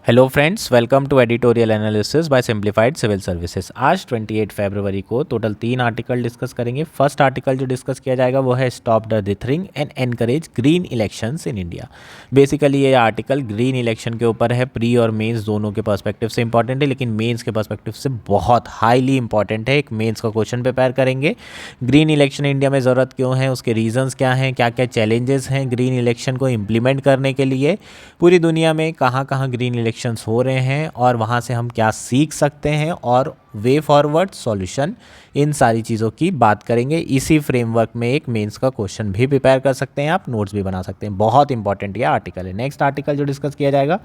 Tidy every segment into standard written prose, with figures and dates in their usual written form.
Hello friends, welcome to editorial analysis by simplified civil services. आज 28 फरवरी को total 3 article discuss करेंगे। First article जो डिस्कस किया जाएगा वो है stop the dithering and encourage green elections in India. Basically ये आर्टिकल ग्रीन इलेक्शन के ऊपर है। प्री और मेंस दोनों के पर्सपेक्टिव से इंपॉर्टेंट है, लेकिन मेंस के पर्सपेक्टिव से बहुत हाईली इंपॉर्टेंट है। एक मेंस का क्वेश्चन प्रिपेयर करेंगे। ग्रीन इलेक्शन इंडिया में ज़रूरत क्यों है, उसके रीजंस क्या हैं, क्या क्या चैलेंजेस हैं ग्रीन इलेक्शन को इम्प्लीमेंट करने के लिए, पूरी दुनिया में कहाँ कहाँ ग्रीन इलेक्शंस हो रहे हैं और वहाँ से हम क्या सीख सकते हैं और वे फॉरवर्ड सॉल्यूशन, इन सारी चीज़ों की बात करेंगे। इसी फ्रेमवर्क में एक मेंस का क्वेश्चन भी प्रिपेयर कर सकते हैं, आप नोट्स भी बना सकते हैं। बहुत इंपॉर्टेंट ये आर्टिकल है। नेक्स्ट आर्टिकल जो डिस्कस किया जाएगा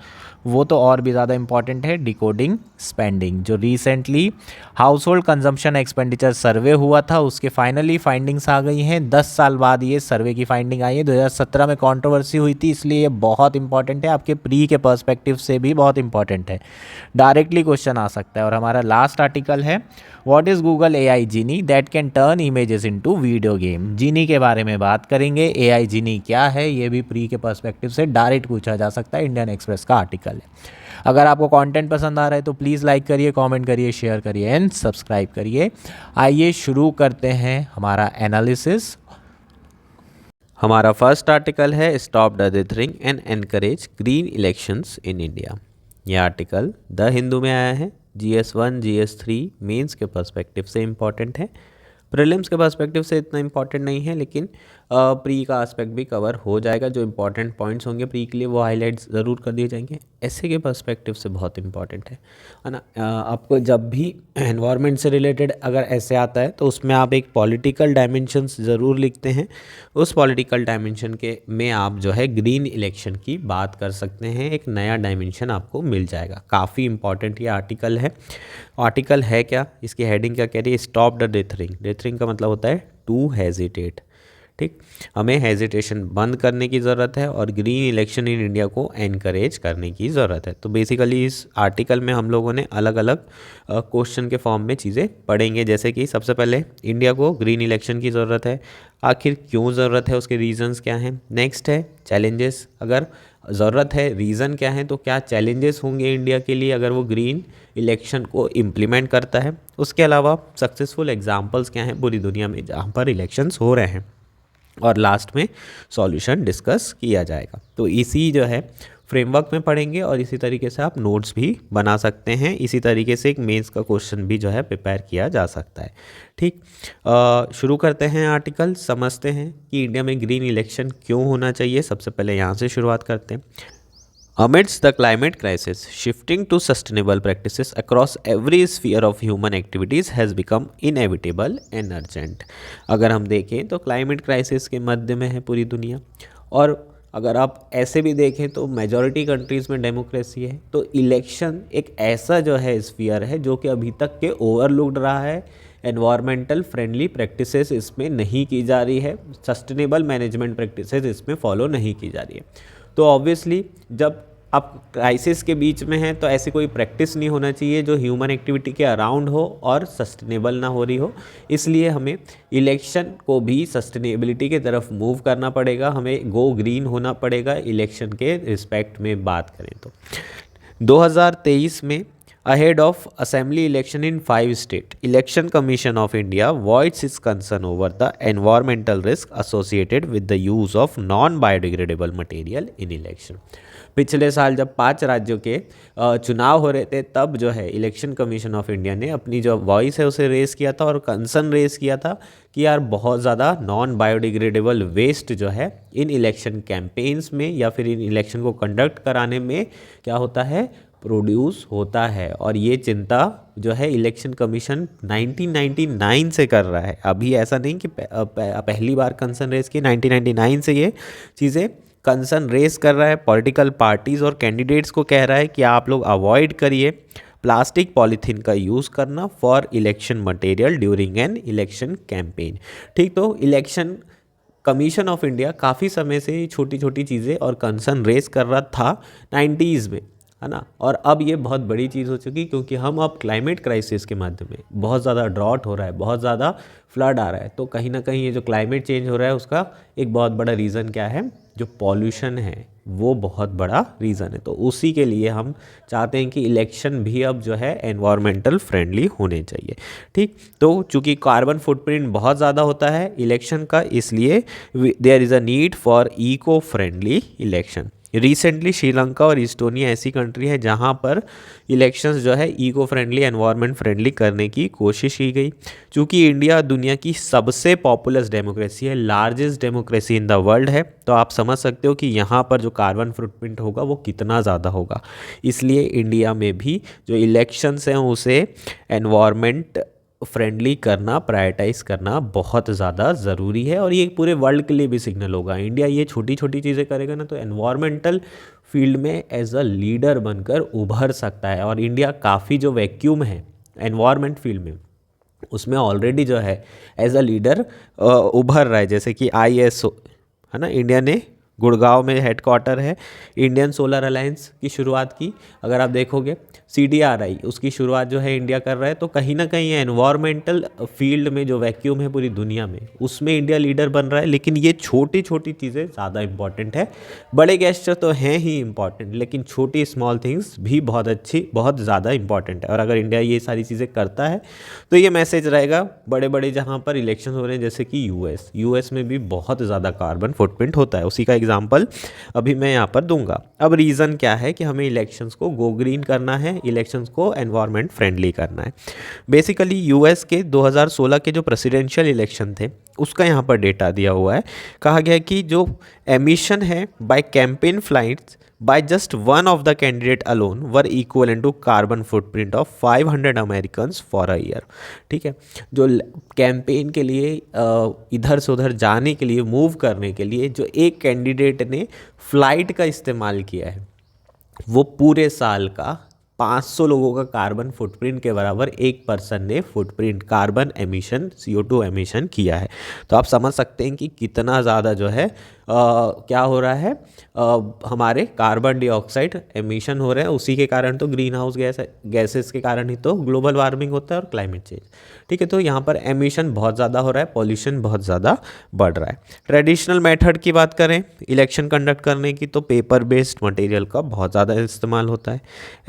वो तो और भी ज़्यादा इंपॉर्टेंट है, डिकोडिंग स्पेंडिंग। जो recently house hold consumption expenditure सर्वे हुआ था, उसके फाइनली फाइंडिंग्स आ गई हैं। 10 साल बाद ये सर्वे की फाइंडिंग आई है। 2017 में कंट्रोवर्सी हुई थी, इसलिए ये बहुत इंपॉर्टेंट है। आपके प्री के पर्सपेक्टिव से भी बहुत इंपॉर्टेंट है, डायरेक्टली क्वेश्चन आ सकता है। और हमारा लास्ट आर्टिकल है what is Google AI genie that can turn images into video game. Genie के बारे में बात करेंगे। एआई जीनी क्या है, ये भी प्री के पर्सपेक्टिव से डायरेक्ट पूछा जा सकता है। इंडियन एक्सप्रेस का आर्टिकल है। अगर आपको कंटेंट पसंद आ रहा है तो प्लीज़ लाइक करिए, कमेंट करिए, शेयर करिए एंड सब्सक्राइब करिए। आइए शुरू करते हैं हमारा एनालिसिस। हमारा फर्स्ट आर्टिकल है stop the dithering and encourage green elections in India. यह आर्टिकल द हिंदू में आया है। GS1 GS3 मेंस के पर्सपेक्टिव से इम्पॉर्टेंट है। प्रीलिम्स के पर्सपेक्टिव से इतना इम्पॉर्टेंट नहीं है, लेकिन प्री का एस्पेक्ट भी कवर हो जाएगा। जो इंपॉर्टेंट पॉइंट्स होंगे प्री के लिए वो हाईलाइट्स ज़रूर कर दिए जाएंगे। ऐसे के पर्सपेक्टिव से बहुत इंपॉर्टेंट है ना। आपको जब भी एनवायरनमेंट से रिलेटेड अगर ऐसे आता है तो उसमें आप एक पॉलिटिकल डायमेंशंस ज़रूर लिखते हैं। उस पॉलिटिकल डायमेंशन के में आप जो है ग्रीन इलेक्शन की बात कर सकते हैं। एक नया डायमेंशन आपको मिल जाएगा। काफ़ी इंपॉर्टेंट ये आर्टिकल है। आर्टिकल है क्या, इसकी हेडिंग क्या कह रही है? Stop the dithering. डिथरिंग का मतलब होता है टू हेजिटेट। ठीक, हमें हेजिटेशन बंद करने की ज़रूरत है और ग्रीन इलेक्शन इन इंडिया को एनकरेज करने की ज़रूरत है। तो बेसिकली इस आर्टिकल में हम लोगों ने अलग अलग क्वेश्चन के फॉर्म में चीज़ें पढ़ेंगे। जैसे कि सबसे पहले इंडिया को ग्रीन इलेक्शन की ज़रूरत है, आखिर क्यों ज़रूरत है, उसके रीजंस क्या हैं। नेक्स्ट है चैलेंजेस। अगर ज़रूरत है, रीज़न क्या है, तो क्या चैलेंजेस होंगे इंडिया के लिए अगर वो ग्रीन इलेक्शन को इम्प्लीमेंट करता है। उसके अलावा सक्सेसफुल एग्जांपल्स क्या हैं पूरी दुनिया में जहाँ पर इलेक्शंस हो रहे हैं। और लास्ट में सॉल्यूशन डिस्कस किया जाएगा। तो इसी जो है फ्रेमवर्क में पढ़ेंगे और इसी तरीके से आप नोट्स भी बना सकते हैं। इसी तरीके से एक मेंस का क्वेश्चन भी जो है प्रिपेयर किया जा सकता है। ठीक, शुरू करते हैं आर्टिकल, समझते हैं कि इंडिया में ग्रीन इलेक्शन क्यों होना चाहिए। सबसे पहले यहाँ से शुरुआत करते हैं। Amidst the climate crisis, shifting to sustainable practices across every sphere of human activities has become inevitable and urgent। अगर हम देखें तो क्लाइमेट क्राइसिस के मध्य में है पूरी दुनिया, और अगर आप ऐसे भी देखें तो मेजॉरिटी कंट्रीज़ में डेमोक्रेसी है। तो इलेक्शन एक ऐसा जो है स्फीयर है जो कि अभी तक के ओवरलुक्ड रहा है। एनवायरमेंटल फ्रेंडली प्रैक्टिसेस इसमें नहीं की जा रही है, सस्टेनेबल मैनेजमेंट प्रैक्टिसेस इसमें फॉलो नहीं की जा रही है। तो ऑब्वियसली जब आप क्राइसिस के बीच में हैं तो ऐसी कोई प्रैक्टिस नहीं होना चाहिए जो ह्यूमन एक्टिविटी के अराउंड हो और सस्टेनेबल ना हो रही हो। इसलिए हमें इलेक्शन को भी सस्टेनेबिलिटी की तरफ मूव करना पड़ेगा। हमें गो ग्रीन होना पड़ेगा इलेक्शन के रिस्पेक्ट में बात करें तो। 2023 में ahead of assembly election in 5 states, election commission of India voiced its concern over the environmental risk associated with the use of non biodegradable material in election। पिछले साल जब 5 राज्यों के चुनाव हो रहे थे तब जो है इलेक्शन कमीशन ऑफ इंडिया ने अपनी जो वॉइस है उसे रेस किया था और कंसर्न रेस किया था कि यार बहुत ज़्यादा नॉन बायोडिग्रेडेबल वेस्ट जो है इन इलेक्शन कैंपेन्स में या फिर इन इलेक्शन को कंडक्ट कराने में क्या होता है, प्रोड्यूस होता है। और ये चिंता जो है इलेक्शन कमीशन 1999 से कर रहा है। अभी ऐसा नहीं कि पहली बार कंसर्न रेस की, 1999 से ये चीज़ें कंसर्न रेस कर रहा है। पॉलिटिकल पार्टीज़ और कैंडिडेट्स को कह रहा है कि आप लोग अवॉइड करिए प्लास्टिक पॉलीथीन का यूज़ करना for election material during an election campaign. ठीक, तो इलेक्शन कमीशन ऑफ इंडिया काफ़ी समय से छोटी छोटी चीज़ें और कंसर्न रेस कर रहा था 90s में, है ना। और अब ये बहुत बड़ी चीज़ हो चुकी क्योंकि हम अब क्लाइमेट क्राइसिस के माध्यम में बहुत ज़्यादा ड्रॉट हो रहा है, बहुत ज़्यादा फ्लड आ रहा है। तो कहीं ना कहीं ये जो क्लाइमेट चेंज हो रहा है उसका एक बहुत बड़ा रीज़न क्या है, जो पॉल्यूशन है वो बहुत बड़ा रीज़न है। तो उसी के लिए हम चाहते हैं कि इलेक्शन भी अब जो है एनवायरमेंटल फ्रेंडली होने चाहिए। ठीक, तो चूंकि कार्बन फुटप्रिंट बहुत ज़्यादा होता है इलेक्शन का, इसलिए there is a need for eco friendly election. Recently Sri Lanka और इस्टोनिया ऐसी कंट्री है जहां पर इलेक्शंस जो है इको फ्रेंडली एनवायरनमेंट फ्रेंडली करने की कोशिश की गई। चूँकि इंडिया दुनिया की सबसे पॉपुलस डेमोक्रेसी है, largest democracy in the world है, तो आप समझ सकते हो कि यहाँ पर जो कार्बन फुटप्रिंट होगा वो कितना ज़्यादा होगा। इसलिए इंडिया में भी जो इलेक्शंस हैं उसे एनवायरनमेंट फ्रेंडली करना, प्रायोरिटाइज करना बहुत ज़्यादा ज़रूरी है। और ये पूरे वर्ल्ड के लिए भी सिग्नल होगा। इंडिया ये छोटी छोटी चीज़ें करेगा ना तो एनवायरमेंटल फील्ड में एज अ लीडर बनकर उभर सकता है। और इंडिया काफ़ी जो वैक्यूम है एनवायरमेंट फील्ड में उसमें ऑलरेडी जो है एज अ लीडर उभर रहा है। जैसे कि ISO है ना, इंडिया ने गुड़गांव में हेडक्वार्टर है, इंडियन सोलर अलायंस की शुरुआत की। अगर आप देखोगे CDRI उसकी शुरुआत जो है इंडिया कर रहा है। तो कहीं ना कहीं एनवायरमेंटल फील्ड में जो वैक्यूम है पूरी दुनिया में उसमें इंडिया लीडर बन रहा है। लेकिन ये छोटी छोटी चीज़ें ज़्यादा इंपॉर्टेंट है। बड़े गेस्चर तो हैं ही इंपॉर्टेंट, लेकिन छोटी स्मॉल थिंग्स भी बहुत अच्छी, बहुत ज़्यादा इंपॉर्टेंट है। और अगर इंडिया ये सारी चीज़ें करता है तो ये मैसेज रहेगा बड़े बड़े जहाँ पर इलेक्शन हो रहे हैं, जैसे कि यूएस में भी बहुत ज़्यादा कार्बन फुटप्रिंट होता है। उसी का एग्जाम्पल अभी मैं यहाँ पर दूंगा। अब रीज़न क्या है कि हमें इलेक्शंस को गो ग्रीन करना है, इलेक्शंस को एनवायरनमेंट फ्रेंडली करना है। बेसिकली यूएस के 2016 के जो प्रेसिडेंशियल इलेक्शन थे उसका यहाँ पर डेटा दिया हुआ है। कहा गया कि जो एमिशन है by campaign flights by just one of the candidate alone were equivalent to carbon footprint of 500 Americans for a year। ठीक है, जो कैंपेन के लिए इधर से उधर जाने के लिए, मूव करने के लिए जो एक कैंडिडेट ने फ्लाइट का इस्तेमाल किया है वो पूरे साल का 500 लोगों का कार्बन फुटप्रिंट के बराबर एक पर्सन ने footprint, carbon emission, CO2 emission किया है। तो आप समझ सकते हैं कि कितना ज़्यादा जो है क्या हो रहा है, हमारे कार्बन डाइऑक्साइड एमिशन हो रहे हैं। उसी के कारण तो ग्रीन हाउस गैसेस के कारण ही तो ग्लोबल वार्मिंग होता है और क्लाइमेट चेंज। ठीक है, तो यहाँ पर एमिशन बहुत ज़्यादा हो रहा है, पॉल्यूशन बहुत ज़्यादा बढ़ रहा है। ट्रेडिशनल मेथड की बात करें इलेक्शन कंडक्ट करने की तो पेपर बेस्ड मटेरियल का बहुत ज़्यादा इस्तेमाल होता है।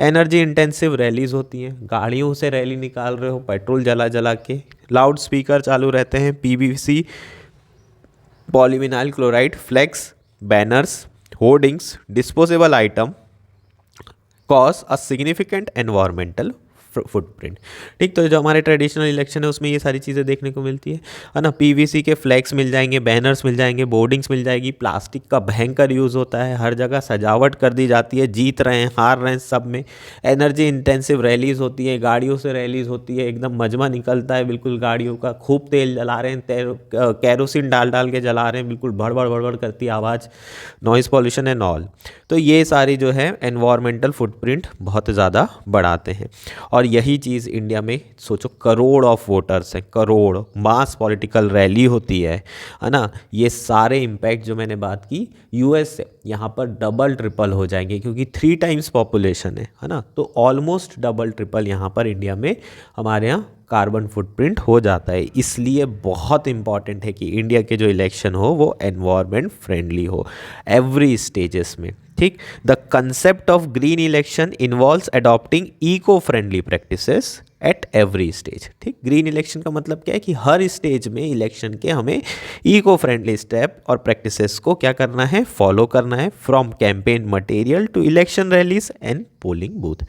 एनर्जी इंटेंसिव रैलीज होती हैं, गाड़ियों से रैली निकाल रहे हो पेट्रोल जला जला के, लाउड स्पीकर चालू रहते हैं, PVC polyvinyl chloride flex, banners, hoardings, disposable item cause a significant environmental footprint. ठीक, तो जो हमारे ट्रेडिशनल इलेक्शन है उसमें ये सारी चीज़ें देखने को मिलती है ना। PVC के फ्लैग्स मिल जाएंगे, बैनर्स मिल जाएंगे, बोर्डिंग्स मिल जाएगी। प्लास्टिक का भयंकर यूज़ होता है, हर जगह सजावट कर दी जाती है, जीत रहे हैं हार रहे हैं सब में। एनर्जी इंटेंसिव रैलीज होती है, गाड़ियों से रैलीज होती है, एकदम मजमा निकलता है बिल्कुल गाड़ियों का। खूब तेल जला रहे हैं, कैरोसिन डाल डाल के जला रहे हैं, बिल्कुल भड़बड़ भड़बड़ करती आवाज़, नॉइज़ पॉल्यूशन एंड ऑल। तो ये सारी जो है एनवायरमेंटल फुटप्रिंट बहुत ज़्यादा बढ़ाते हैं। और यही चीज़ इंडिया में सोचो, करोड़ ऑफ वोटर्स हैं, करोड़, मास पॉलिटिकल रैली होती है ना। ये सारे इम्पैक्ट जो मैंने बात की US से यहाँ पर डबल ट्रिपल हो जाएंगे, क्योंकि 3 टाइम्स पॉपुलेशन है ना। तो ऑलमोस्ट डबल ट्रिपल यहाँ पर इंडिया में हमारे यहाँ कार्बन फुटप्रिंट हो जाता है। इसलिए बहुत इंपॉर्टेंट है कि इंडिया के जो इलेक्शन हो वो एनवायरनमेंट फ्रेंडली हो एवरी स्टेजेस में। ठीक, the concept of green election involves adopting eco friendly practices at every stage. ठीक, ग्रीन इलेक्शन का मतलब क्या है कि हर स्टेज में इलेक्शन के हमें इको फ्रेंडली स्टेप और प्रैक्टिसेस को क्या करना है, फॉलो करना है। From campaign material to election rallies and polling booth.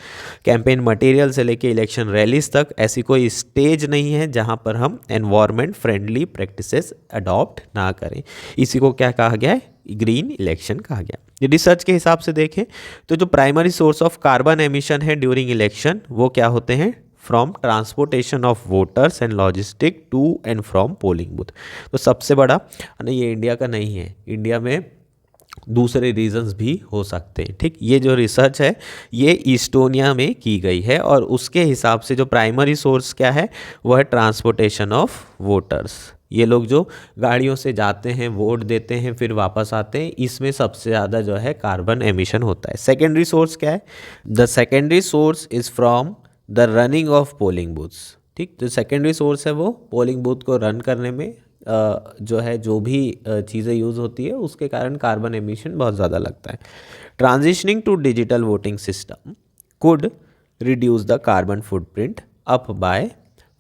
Campaign material से लेके इलेक्शन रैलीज तक ऐसी कोई स्टेज नहीं है जहां पर हम एनवायरनमेंट फ्रेंडली प्रैक्टिसेस अडॉप्ट ना करें। इसी को क्या कहा गया है, ग्रीन इलेक्शन कहा गया। रिसर्च के हिसाब से देखें तो जो primary source of carbon emission है ड्यूरिंग इलेक्शन वो क्या होते हैं, from transportation of voters and logistic to and from polling booth. तो सबसे बड़ा ना ये इंडिया का नहीं है, इंडिया में दूसरे रीजंस भी हो सकते हैं। ठीक, ये जो रिसर्च है ये इस्टोनिया में की गई है और उसके हिसाब से जो प्राइमरी सोर्स क्या है वो है ट्रांसपोर्टेशन ऑफ वोटर्स। ये लोग जो गाड़ियों से जाते हैं, वोट देते हैं, फिर वापस आते हैं, इसमें सबसे ज़्यादा जो है कार्बन एमिशन होता है। सेकेंडरी सोर्स क्या है, the secondary source is from the running of polling booths. ठीक, जो सेकेंडरी सोर्स है वो पोलिंग बूथ को रन करने में जो है जो भी चीज़ें यूज़ होती है उसके कारण कार्बन एमिशन बहुत ज़्यादा लगता है। Transitioning to digital voting system could reduce the carbon footprint up by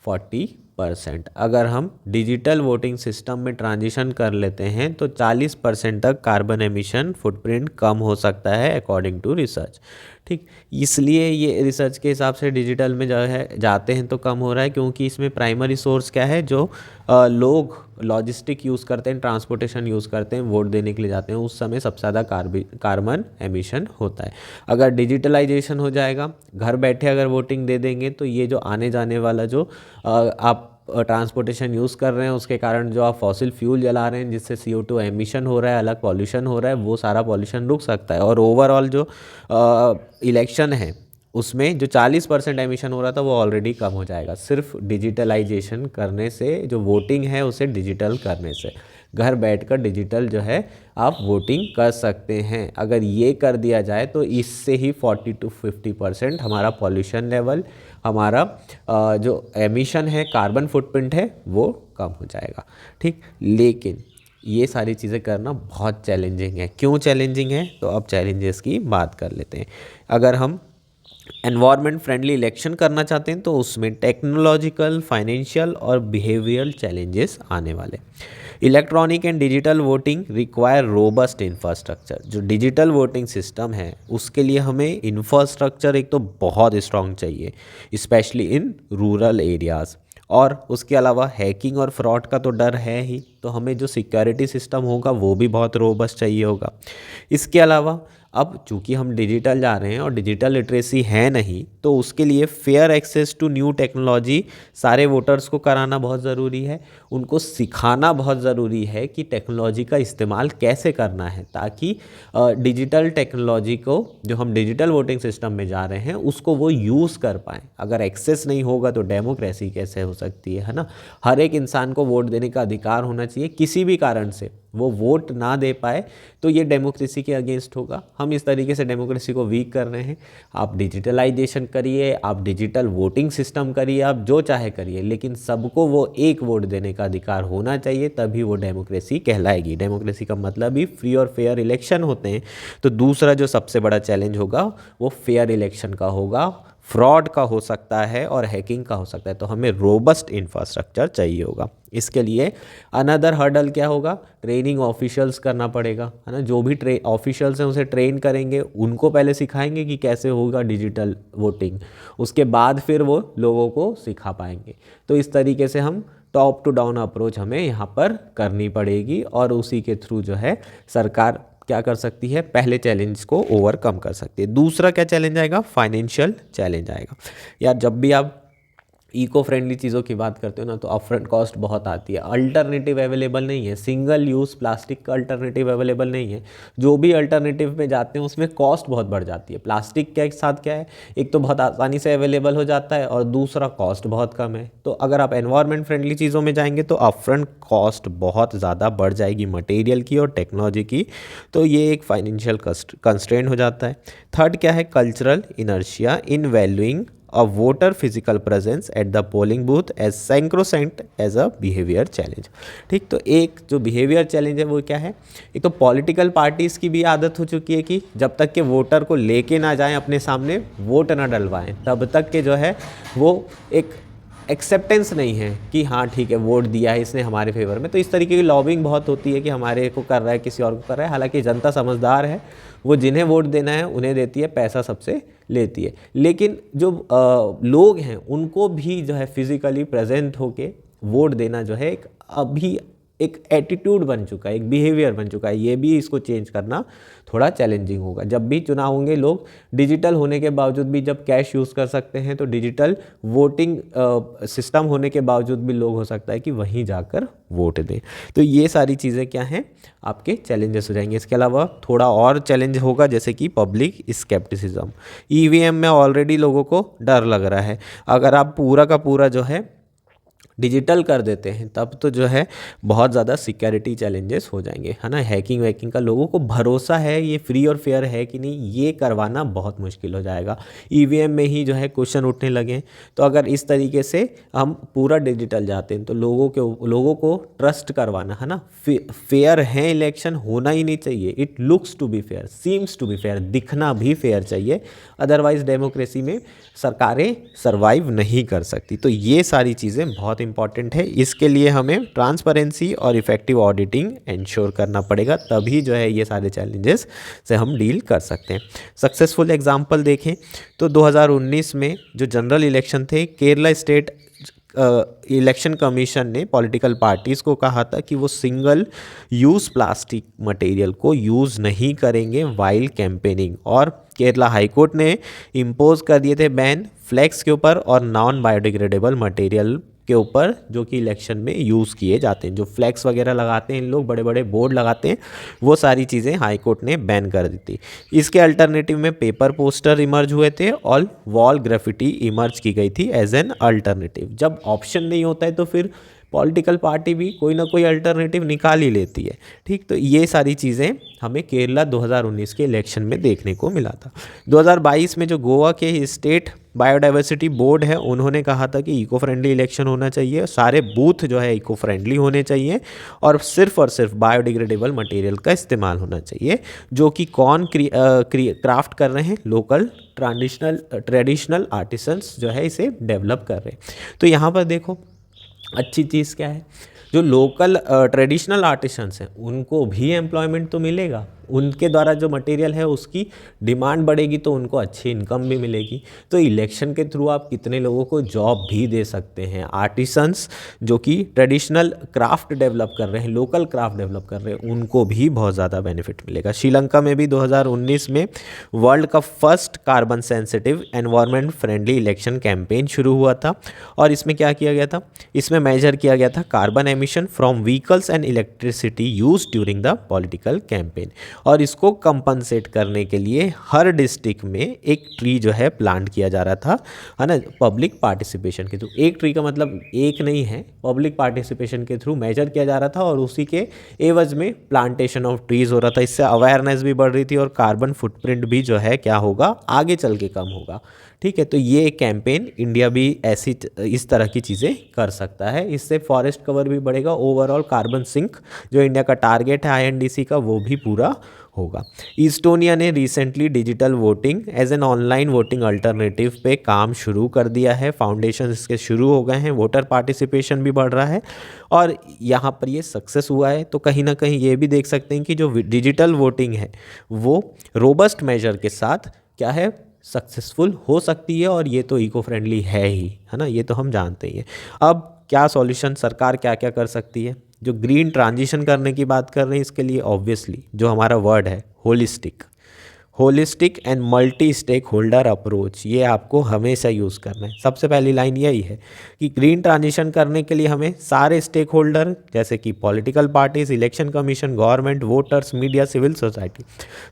40%। अगर हम डिजिटल वोटिंग सिस्टम में ट्रांजिशन कर लेते हैं तो 40% तक कार्बन एमिशन फुटप्रिंट कम हो सकता है अकॉर्डिंग टू रिसर्च। ठीक, इसलिए ये रिसर्च के हिसाब से डिजिटल में जो है जाते हैं तो कम हो रहा है, क्योंकि इसमें प्राइमरी सोर्स क्या है, जो लोग लॉजिस्टिक यूज़ करते हैं, ट्रांसपोर्टेशन यूज़ करते हैं, वोट देने के लिए जाते हैं, उस समय सबसे ज़्यादा कार्बन एमिशन होता है। अगर डिजिटलाइजेशन हो जाएगा, घर बैठे अगर वोटिंग दे देंगे, तो ये जो आने जाने वाला जो आप ट्रांसपोर्टेशन यूज़ कर रहे हैं उसके कारण जो आप फॉसिल फ्यूल जला रहे हैं जिससे CO2 एमिशन हो रहा है, अलग पॉल्यूशन हो रहा है, वो सारा पॉल्यूशन रुक सकता है। और ओवरऑल जो इलेक्शन है उसमें जो 40% एमिशन हो रहा था वो ऑलरेडी कम हो जाएगा, सिर्फ डिजिटलाइजेशन करने से, जो वोटिंग है उसे डिजिटल करने से। घर बैठकर डिजिटल जो है आप वोटिंग कर सकते हैं। अगर ये कर दिया जाए तो इससे ही 40 to 50% हमारा पॉल्यूशन लेवल, हमारा जो एमिशन है, कार्बन फुटप्रिंट है, वो कम हो जाएगा। ठीक, लेकिन ये सारी चीज़ें करना बहुत चैलेंजिंग है। क्यों चैलेंजिंग है, तो अब चैलेंजेस की बात कर लेते हैं। अगर हम एनवायरनमेंट फ्रेंडली इलेक्शन करना चाहते हैं तो उसमें टेक्नोलॉजिकल, फाइनेंशियल और बिहेवियरल चैलेंजेस आने वाले। Electronic and digital voting require robust infrastructure. जो डिजिटल वोटिंग सिस्टम है उसके लिए हमें इंफ्रास्ट्रक्चर एक तो बहुत स्ट्रॉन्ग चाहिए, स्पेशली इन रूरल एरियाज़। और उसके अलावा हैकिंग और फ्रॉड का तो डर है ही, तो हमें जो सिक्योरिटी सिस्टम होगा वो भी बहुत रोबस्ट चाहिए होगा। इसके अलावा अब चूंकि हम डिजिटल जा रहे हैं और डिजिटल लिटरेसी है नहीं, तो उसके लिए fair access to new technology सारे वोटर्स को कराना बहुत ज़रूरी है। उनको सिखाना बहुत ज़रूरी है कि टेक्नोलॉजी का इस्तेमाल कैसे करना है, ताकि डिजिटल टेक्नोलॉजी को, जो हम डिजिटल वोटिंग सिस्टम में जा रहे हैं, उसको वो यूज़ कर पाएँ। अगर एक्सेस नहीं होगा तो डेमोक्रेसी कैसे हो सकती है ना। हर एक इंसान को वोट देने का अधिकार होना चाहिए। किसी भी कारण से वो वोट ना दे पाए तो ये डेमोक्रेसी के अगेंस्ट होगा। हम इस तरीके से डेमोक्रेसी को वीक कर रहे हैं। आप डिजिटलाइजेशन करिए, आप डिजिटल वोटिंग सिस्टम करिए, आप जो चाहे करिए, लेकिन सबको वो एक वोट देने का अधिकार होना चाहिए, तभी वो डेमोक्रेसी कहलाएगी। डेमोक्रेसी का मतलब ही फ्री और फेयर इलेक्शन होते हैं। तो दूसरा जो सबसे बड़ा चैलेंज होगा वो फेयर इलेक्शन का होगा, फ्रॉड का हो सकता है और हैकिंग का हो सकता है। तो हमें रोबस्ट इंफ्रास्ट्रक्चर चाहिए होगा। इसके लिए अनदर हर्डल क्या होगा, ट्रेनिंग ऑफिशियल्स करना पड़ेगा, है ना। जो भी ऑफिशियल्स हैं उसे ट्रेन करेंगे, उनको पहले सिखाएंगे कि कैसे होगा डिजिटल वोटिंग, उसके बाद फिर वो लोगों को सिखा पाएंगे। तो इस तरीके से हम टॉप टू डाउन अप्रोच हमें यहाँ पर करनी पड़ेगी, और उसी के थ्रू जो है सरकार क्या कर सकती है, पहले चैलेंज को ओवरकम कर सकती है। दूसरा क्या चैलेंज आएगा, फाइनेंशियल चैलेंज आएगा। यार जब भी आप इको फ्रेंडली चीज़ों की बात करते हो ना, तो अपफ्रंट कॉस्ट बहुत आती है। अल्टरनेटिव अवेलेबल नहीं है, सिंगल यूज़ प्लास्टिक का अल्टरनेटिव अवेलेबल नहीं है। जो भी अल्टरनेटिव में जाते हैं उसमें कॉस्ट बहुत बढ़ जाती है। प्लास्टिक के साथ क्या है, एक तो बहुत आसानी से अवेलेबल हो जाता है और दूसरा कॉस्ट बहुत कम है। तो अगर आप एनवायरनमेंट फ्रेंडली चीज़ों में जाएंगे तो अपफ्रंट कॉस्ट बहुत ज़्यादा बढ़ जाएगी, मटेरियल की और टेक्नोलॉजी की। तो ये एक फाइनेंशियल कंस्ट्रेंट हो जाता है। थर्ड क्या है, cultural inertia in valuing a voter physical presence at the polling booth as sacrosanct as a behavior challenge। ठीक, तो एक जो बिहेवियर चैलेंज है वो क्या है, एक तो पॉलिटिकल पार्टीज़ की भी आदत हो चुकी है कि जब तक के वोटर को लेके ना जाएं अपने सामने, वोट ना डलवाएं, तब तक के जो है वो एक एक्सेप्टेंस नहीं है कि हाँ ठीक है वोट दिया है इसने हमारे फेवर में। तो इस तरीके की लॉबिंग बहुत होती है कि हमारे को कर रहा है, किसी और को कर रहा है। हालांकि जनता समझदार है, वो जिन्हें वोट देना है उन्हें देती है, पैसा सबसे लेती है। लेकिन जो लोग हैं उनको भी जो है फिजिकली प्रेजेंट होके वोट देना जो है अभी एक एटीट्यूड बन चुका है, एक बिहेवियर बन चुका है। ये भी इसको चेंज करना थोड़ा चैलेंजिंग होगा। जब भी चुनाव होंगे, लोग डिजिटल होने के बावजूद भी जब कैश यूज़ कर सकते हैं, तो डिजिटल वोटिंग सिस्टम होने के बावजूद भी लोग हो सकता है कि वहीं जाकर वोट दें। तो ये सारी चीज़ें क्या हैं, आपके चैलेंजेस हो जाएंगे। इसके अलावा थोड़ा और चैलेंज होगा, जैसे कि पब्लिक स्केप्टिसिज्म। ईवीएम में ऑलरेडी लोगों को डर लग रहा है। अगर आप पूरा का पूरा जो है डिजिटल कर देते हैं तब तो जो है बहुत ज़्यादा सिक्योरिटी चैलेंजेस हो जाएंगे, है ना। हैकिंग वैकिंग का लोगों को भरोसा है ये फ्री और फेयर है कि नहीं, ये करवाना बहुत मुश्किल हो जाएगा। ईवीएम में ही जो है क्वेश्चन उठने लगे, तो अगर इस तरीके से हम पूरा डिजिटल जाते हैं तो लोगों को ट्रस्ट करवाना, है ना, फेयर है इलेक्शन होना ही नहीं चाहिए। It looks to be fair, seems to be fair, दिखना भी फेयर चाहिए, अदरवाइज डेमोक्रेसी में सरकारें सर्वाइव नहीं कर सकती। तो ये सारी चीज़ें बहुत इंपॉर्टेंट है। इसके लिए हमें ट्रांसपेरेंसी और इफेक्टिव ऑडिटिंग इंश्योर करना पड़ेगा, तभी जो है ये सारे चैलेंजेस से हम डील कर सकते हैं। सक्सेसफुल एग्जांपल देखें तो 2019 में जो जनरल इलेक्शन थे, केरला स्टेट इलेक्शन कमीशन ने पॉलिटिकल पार्टीज़ को कहा था कि वो सिंगल यूज़ प्लास्टिक मटेरियल को यूज़ नहीं करेंगे वाइल कैंपेनिंग, और केरला हाई कोर्ट ने इम्पोज कर दिए थे बैन फ्लैक्स के ऊपर और नॉन बायोडिग्रेडेबल मटेरियल के ऊपर जो कि इलेक्शन में यूज़ किए जाते हैं। जो फ्लैक्स वगैरह लगाते हैं इन लोग, बड़े बड़े बोर्ड लगाते हैं, वो सारी चीज़ें हाई कोर्ट ने बैन कर दी थी। इसके अल्टरनेटिव में पेपर पोस्टर इमर्ज हुए थे और वॉल ग्राफिटी इमर्ज की गई थी एज एन अल्टरनेटिव। जब ऑप्शन नहीं होता है तो फिर पॉलिटिकल पार्टी भी कोई ना कोई अल्टरनेटिव निकाल ही लेती है, ठीक। तो ये सारी चीज़ें हमें केरला 2019 के इलेक्शन में देखने को मिला था। 2022 में जो गोवा के स्टेट बायोडाइवर्सिटी बोर्ड है, उन्होंने कहा था कि इको फ्रेंडली इलेक्शन होना चाहिए, सारे बूथ जो है इको फ्रेंडली होने चाहिए और सिर्फ बायोडिग्रेडेबल मटेरियल का इस्तेमाल होना चाहिए, जो कि कौन क्राफ्ट कर रहे हैं, लोकल ट्रेडिशनल आर्टिसंस जो है इसे डेवलप कर रहे हैं। तो यहाँ पर देखो अच्छी चीज़ क्या है, जो लोकल ट्रेडिशनल आर्टिसंस हैं उनको भी एम्प्लॉयमेंट तो मिलेगा, उनके द्वारा जो मटेरियल है उसकी डिमांड बढ़ेगी तो उनको अच्छी इनकम भी मिलेगी। तो इलेक्शन के थ्रू आप कितने लोगों को जॉब भी दे सकते हैं। आर्टिसंस जो कि ट्रेडिशनल क्राफ्ट डेवलप कर रहे हैं, लोकल क्राफ्ट डेवलप कर रहे हैं, उनको भी बहुत ज़्यादा बेनिफिट मिलेगा। श्रीलंका में भी 2019 में वर्ल्ड का first carbon sensitive environment friendly election campaign शुरू हुआ था, और इसमें क्या किया गया था, इसमें मेजर किया गया था carbon emission from vehicles and electricity use during the political campaign. और इसको कंपनसेट करने के लिए हर डिस्ट्रिक्ट में एक ट्री जो है प्लांट किया जा रहा था, है ना, पब्लिक पार्टिसिपेशन के थ्रू। एक ट्री का मतलब एक नहीं है, पब्लिक पार्टिसिपेशन के थ्रू मेजर किया जा रहा था और उसी के एवज में प्लांटेशन ऑफ ट्रीज हो रहा था। इससे अवेयरनेस भी बढ़ रही थी और कार्बन फुटप्रिंट भी जो है क्या होगा, आगे चल के कम होगा, ठीक है। तो ये कैंपेन इंडिया भी ऐसी इस तरह की चीज़ें कर सकता है। इससे फॉरेस्ट कवर भी बढ़ेगा, ओवरऑल कार्बन सिंक जो इंडिया का टारगेट है आईएनडीसी का वो भी पूरा होगा। इस्टोनिया ने recently digital voting as an online voting alternative पे काम शुरू कर दिया है। फाउंडेशन इसके शुरू हो गए हैं, वोटर पार्टिसिपेशन भी बढ़ रहा है और यहाँ पर ये सक्सेस हुआ है। तो कहीं ना कहीं ये भी देख सकते हैं कि जो डिजिटल वोटिंग है वो रोबस्ट मेजर के साथ क्या है, सक्सेसफुल हो सकती है, और ये तो इको फ्रेंडली है ही, है ना, ये तो हम जानते ही हैं। अब क्या सॉल्यूशन, सरकार क्या क्या कर सकती है। जो ग्रीन ट्रांजिशन करने की बात कर रहे हैं, इसके लिए ऑब्वियसली जो हमारा वर्ड है holistic and multi stakeholder approach, ये आपको हमेशा यूज़ करना है। सबसे पहली लाइन यही है कि ग्रीन ट्रांजिशन करने के लिए हमें सारे स्टेक होल्डर जैसे कि political parties, election commission, government, voters, media, civil society,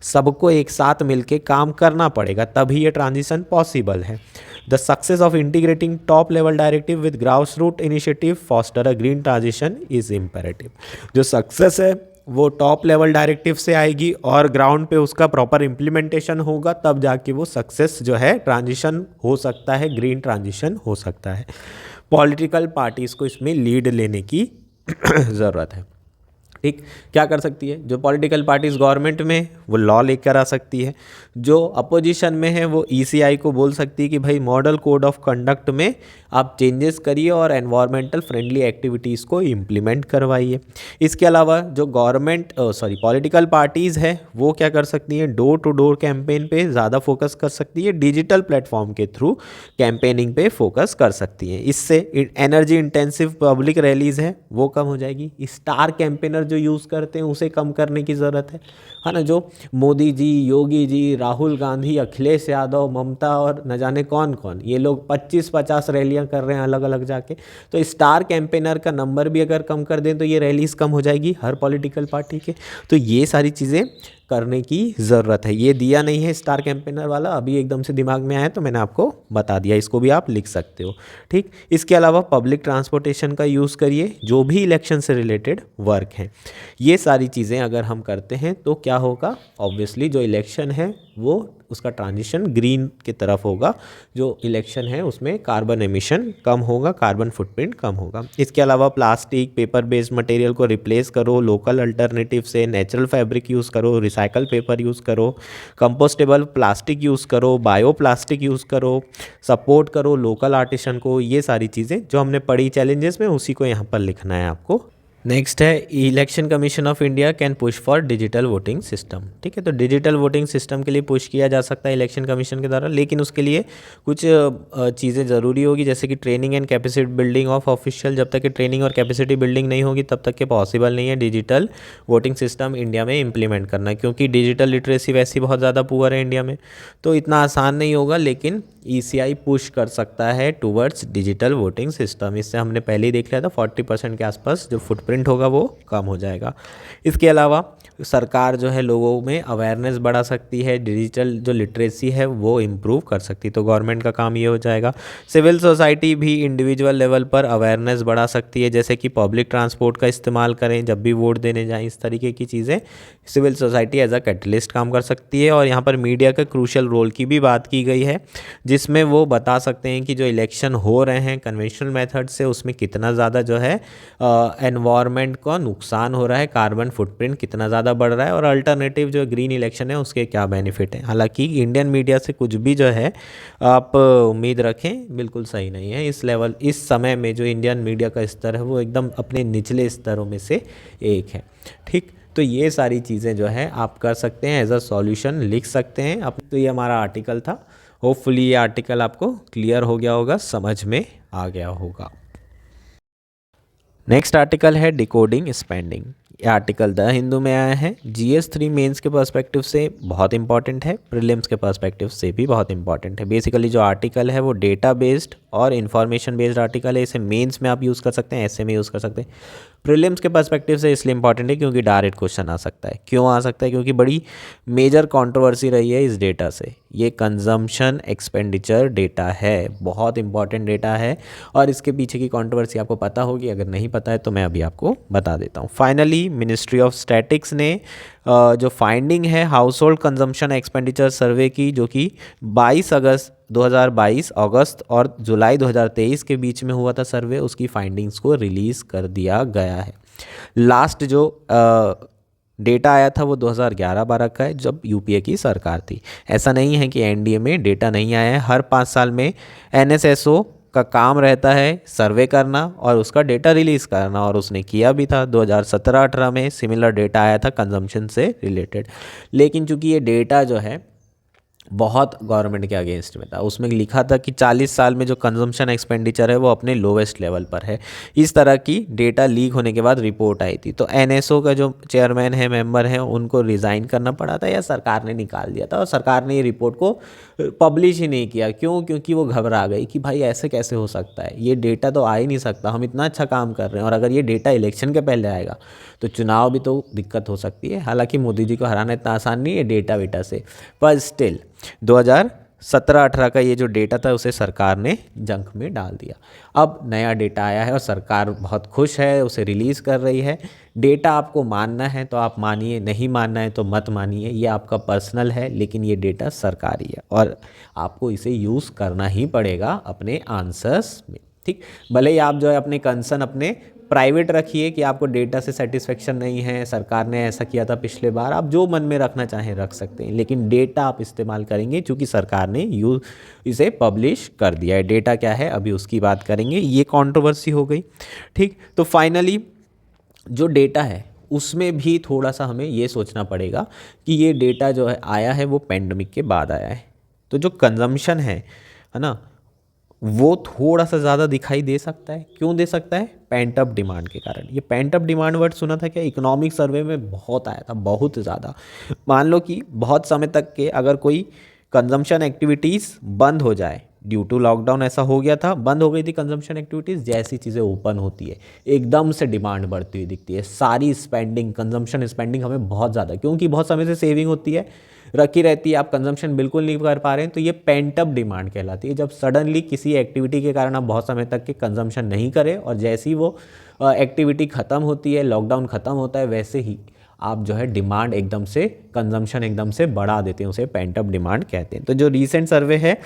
सबको एक साथ मिलके काम करना पड़ेगा, तभी ये ट्रांजिशन पॉसिबल है। The success of integrating top level directive with ground root initiative foster a green transition is imperative. जो सक्सेस है वो टॉप लेवल डायरेक्टिव से आएगी और ग्राउंड पे उसका प्रॉपर इम्प्लीमेंटेशन होगा, तब जाके वो सक्सेस जो है ट्रांजिशन हो सकता है, ग्रीन ट्रांजिशन हो सकता है। पॉलिटिकल पार्टीज़ को इसमें लीड लेने की ज़रूरत है, ठीक। क्या कर सकती है, जो पॉलिटिकल पार्टीज गवर्नमेंट में वो लॉ लेकर आ सकती है, जो अपोजिशन में है वो ईसीआई को बोल सकती है कि भाई मॉडल कोड ऑफ कंडक्ट में आप चेंजेस करिए और एनवायरमेंटल फ्रेंडली एक्टिविटीज़ को इम्प्लीमेंट करवाइए। इसके अलावा जो पॉलिटिकल पार्टीज़ है वो क्या कर सकती हैं, डोर टू डोर कैंपेन पे ज़्यादा फोकस कर सकती है, डिजिटल प्लेटफॉर्म के थ्रू कैंपेनिंग पे फोकस कर सकती हैं। इससे एनर्जी इंटेंसिव पब्लिक रैलीज है वो कम हो जाएगी। स्टार कैंपेनर जो यूज़ करते हैं उसे कम करने की ज़रूरत है ना। जो मोदी जी, योगी जी, राहुल गांधी, अखिलेश यादव, ममता और न जाने कौन कौन, ये लोग 25-50 रैलियां कर रहे हैं अलग अलग जाके। तो स्टार कैंपेनर का नंबर भी अगर कम कर दें तो ये रैलीज कम हो जाएगी हर पॉलिटिकल पार्टी के। तो ये सारी चीज़ें करने की ज़रूरत है। ये दिया नहीं है स्टार कैंपेनर वाला, अभी एकदम से दिमाग में आया तो मैंने आपको बता दिया, इसको भी आप लिख सकते हो। ठीक, इसके अलावा पब्लिक ट्रांसपोर्टेशन का यूज़ करिए, जो भी इलेक्शन से रिलेटेड वर्क हैं। ये सारी चीज़ें अगर हम करते हैं तो क्या होगा, ऑब्वियसली जो इलेक्शन है वो उसका ट्रांजिशन ग्रीन की तरफ होगा, जो इलेक्शन है उसमें कार्बन एमिशन कम होगा, कार्बन फुटप्रिंट कम होगा। इसके अलावा प्लास्टिक पेपर बेस्ड मटेरियल को रिप्लेस करो लोकल अल्टरनेटिव से, नेचुरल फैब्रिक यूज़ करो, रिसाइकल पेपर यूज़ करो, कंपोस्टेबल प्लास्टिक यूज़ करो, बायो प्लास्टिक यूज़ करो, सपोर्ट करो लोकल आर्टिसन को। ये सारी चीज़ें जो हमने पढ़ी चैलेंजेस में, उसी को यहाँ पर लिखना है आपको। नेक्स्ट है election commission of India can push for digital voting system. ठीक है, तो डिजिटल वोटिंग सिस्टम के लिए पुश किया जा सकता है इलेक्शन कमीशन के द्वारा, लेकिन उसके लिए कुछ चीज़ें ज़रूरी होगी, जैसे कि training and capacity building of official. जब तक कि ट्रेनिंग और कैपेसिटी बिल्डिंग नहीं होगी तब तक के पॉसिबल नहीं है डिजिटल वोटिंग सिस्टम इंडिया में इम्प्लीमेंट करना, क्योंकि डिजिटल लिटरेसी वैसी बहुत ज़्यादा पुअर है इंडिया में, तो इतना आसान नहीं होगा। लेकिन ECI पुश कर सकता है टूवर्ड्स डिजिटल वोटिंग सिस्टम। इससे हमने पहले ही देख लिया था 40% के आसपास जो फुटप्रिंट होगा वो कम हो जाएगा। इसके अलावा सरकार जो है लोगों में अवेयरनेस बढ़ा सकती है, डिजिटल जो लिटरेसी है वो इम्प्रूव कर सकती है, तो गवर्नमेंट का काम ये हो जाएगा। सिविल सोसाइटी भी इंडिविजुअल लेवल पर अवेयरनेस बढ़ा सकती है, जैसे कि पब्लिक ट्रांसपोर्ट का इस्तेमाल करें जब भी वोट देने जाएं, इस तरीके की चीज़ें civil society as a catalyst काम कर सकती है। और यहाँ पर मीडिया के क्रूशियल रोल की भी बात की गई है, जिसमें वो बता सकते हैं कि जो इलेक्शन हो रहे हैं कन्वेंशनल मेथड से उसमें कितना ज़्यादा जो है एनवायरनमेंट को नुकसान हो रहा है, कार्बन फुटप्रिंट कितना ज़्यादा बढ़ रहा है, और अल्टरनेटिव जो ग्रीन इलेक्शन है उसके क्या बेनिफिट हैं। हालांकि इंडियन मीडिया से कुछ भी जो है आप उम्मीद रखें बिल्कुल सही नहीं है। इस लेवल इस समय में जो इंडियन मीडिया का स्तर है वो एकदम अपने निचले स्तरों में से एक है। ठीक, तो ये सारी चीज़ें जो है आप कर सकते हैं, एज अ सॉल्यूशन लिख सकते हैं आप। तो ये हमारा आर्टिकल था, होपफुली ये आर्टिकल आपको क्लियर हो गया होगा, समझ में आ गया होगा। नेक्स्ट आर्टिकल है डिकोडिंग स्पेंडिंग। ये आर्टिकल द हिंदू में आया है। GS3 मेंस के पर्सपेक्टिव से बहुत इंपॉर्टेंट है, प्रीलिम्स के पर्सपेक्टिव से भी बहुत इंपॉर्टेंट है। बेसिकली जो आर्टिकल है वो डेटा बेस्ड और इन्फॉर्मेशन बेस्ड आर्टिकल है। इसे मेंस में आप यूज़ कर सकते हैं, ऐसे में यूज़ कर सकते हैं। प्रीलिम्स के पर्सपेक्टिव से इसलिए इंपॉर्टेंट है क्योंकि डायरेक्ट क्वेश्चन आ सकता है। क्यों आ सकता है? क्योंकि बड़ी मेजर कंट्रोवर्सी रही है इस डेटा से। ये कंजम्पशन एक्सपेंडिचर डेटा है, बहुत इंपॉर्टेंट डेटा है, और इसके पीछे की कंट्रोवर्सी आपको पता होगी। अगर नहीं पता है तो मैं अभी आपको बता देता हूँ। फाइनली मिनिस्ट्री ऑफ स्टैटिक्स ने जो फाइंडिंग है हाउस होल्ड कंजम्पशन एक्सपेंडिचर सर्वे की, जो कि 22 अगस्त 2022 अगस्त और जुलाई 2023 के बीच में हुआ था सर्वे, उसकी फाइंडिंग्स को रिलीज़ कर दिया गया है। लास्ट जो डेटा आया था वो 2011-12 का है, जब UPA की सरकार थी। ऐसा नहीं है कि NDA में डेटा नहीं आया है। हर 5 साल में NSSO का काम रहता है सर्वे करना और उसका डेटा रिलीज़ करना, और उसने किया भी था। 2017-18 में सिमिलर डेटा आया था कंजम्पशन से रिलेटेड, लेकिन चूंकि ये डेटा जो है बहुत गवर्नमेंट के अगेंस्ट में था। उसमें लिखा था कि 40 साल में जो कंजम्पशन एक्सपेंडिचर है वो अपने लोवेस्ट लेवल पर है। इस तरह की डेटा लीक होने के बाद रिपोर्ट आई थी, तो NSO का जो चेयरमैन है, मेंबर है, उनको रिज़ाइन करना पड़ा था या सरकार ने निकाल दिया था, और सरकार ने ये रिपोर्ट को पब्लिश ही नहीं किया। क्यों? क्योंकि वो घबरा गई कि भाई ऐसे कैसे हो सकता है, ये डेटा तो आ ही नहीं सकता, हम इतना अच्छा काम कर रहे हैं, और अगर ये डेटा इलेक्शन के पहले आएगा तो चुनाव भी तो दिक्कत हो सकती है। हालांकि मोदी जी को हराना इतना आसान नहीं है डेटा वेटा से, पर स्टिल 2017-18 का ये जो डेटा था उसे सरकार ने जंक में डाल दिया। अब नया डेटा आया है और सरकार बहुत खुश है, उसे रिलीज़ कर रही है। डेटा आपको मानना है तो आप मानिए, नहीं मानना है तो मत मानिए, ये आपका पर्सनल है, लेकिन ये डेटा सरकारी है और आपको इसे यूज़ करना ही पड़ेगा अपने आंसर्स में। ठीक, भले ही आप जो है अपने कंसर्न अपने प्राइवेट रखिए कि आपको डेटा से सेटिस्फेक्शन नहीं है, सरकार ने ऐसा किया था पिछले बार, आप जो मन में रखना चाहें रख सकते हैं, लेकिन डेटा आप इस्तेमाल करेंगे क्योंकि सरकार ने इसे पब्लिश कर दिया है। डेटा क्या है अभी उसकी बात करेंगे, ये कंट्रोवर्सी हो गई। ठीक, तो फाइनली जो डेटा है उसमें भी थोड़ा सा हमें ये सोचना पड़ेगा कि ये डेटा जो है आया है वो पेंडेमिक के बाद आया है, तो जो कंजम्पशन है ना, वो थोड़ा सा ज़्यादा दिखाई दे सकता है। क्यों दे सकता है? पेंट अप डिमांड के कारण। ये पेंट अप डिमांड वर्ड सुना था क्या? इकोनॉमिक सर्वे में बहुत आया था, बहुत ज़्यादा। मान लो कि बहुत समय तक के अगर कोई कंजम्पशन एक्टिविटीज़ बंद हो जाए ड्यू टू लॉकडाउन ऐसा हो गया था, बंद हो गई थी कंजम्पशन एक्टिविटीज़। जैसी चीज़ें ओपन होती है एकदम से डिमांड बढ़ती हुई दिखती है, सारी स्पेंडिंग, कंजम्पशन स्पेंडिंग हमें बहुत ज़्यादा, क्योंकि बहुत समय से सेविंग होती है, रखी रहती है, आप कंजम्पशन बिल्कुल नहीं कर पा रहे हैं, तो ये पेंट अप डिमांड कहलाती है। जब सडनली किसी एक्टिविटी के कारण आप बहुत समय तक के कंजम्पशन नहीं करें और जैसे ही वो एक्टिविटी ख़त्म होती है, लॉकडाउन ख़त्म होता है, वैसे ही आप जो है डिमांड एकदम से, कंजम्पशन एकदम से बढ़ा देते हैं, उसे पेंट अप डिमांड कहते हैं। तो जो रीसेंट सर्वे है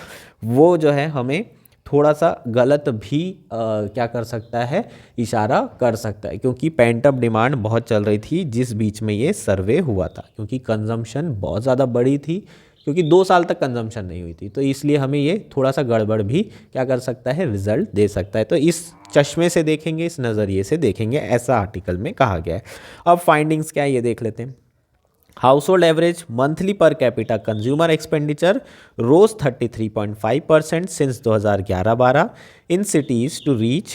वो जो है हमें थोड़ा सा गलत भी क्या कर सकता है, इशारा कर सकता है, क्योंकि पेंट अप डिमांड बहुत चल रही थी जिस बीच में ये सर्वे हुआ था, क्योंकि कंजम्पशन बहुत ज़्यादा बड़ी थी, क्योंकि 2 साल तक कंजम्पशन नहीं हुई थी। तो इसलिए हमें ये थोड़ा सा गड़बड़ भी क्या कर सकता है, रिजल्ट दे सकता है। तो इस चश्मे से देखेंगे, इस नज़रिए से देखेंगे, ऐसा आर्टिकल में कहा गया है। अब फाइंडिंग्स क्या है ये देख लेते हैं। Household average monthly per capita consumer expenditure rose 33.5% since 2011-12 in cities to reach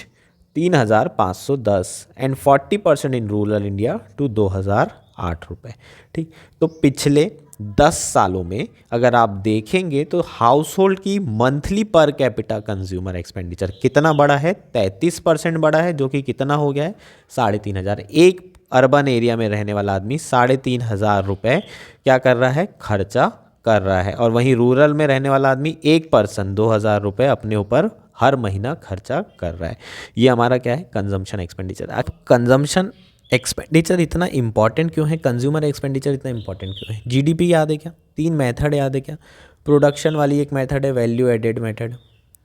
3,510 and 40% in rural India to 2,008 रुपये। ठीक, तो पिछले 10 सालों में अगर आप देखेंगे तो हाउस होल्ड की monthly per capita consumer expenditure कितना बड़ा है, 33% बड़ा है, जो कि कितना हो गया है, 3,500। एक अर्बन एरिया में रहने वाला आदमी 3,500 रुपये क्या कर रहा है, खर्चा कर रहा है, और वहीं रूरल में रहने वाला आदमी एक पर्सन 2,000 रुपये अपने ऊपर हर महीना खर्चा कर रहा है। ये हमारा क्या है, कंजम्पशन एक्सपेंडिचर। अब कंजम्पशन एक्सपेंडिचर इतना इंपॉर्टेंट क्यों है, कंज्यूमर एक्सपेंडिचर इतना इंपॉर्टेंट क्यों है? जीडीपी याद है क्या? 3 मेथड याद है क्या? प्रोडक्शन वाली एक मेथड है, वैल्यू एडेड मेथड,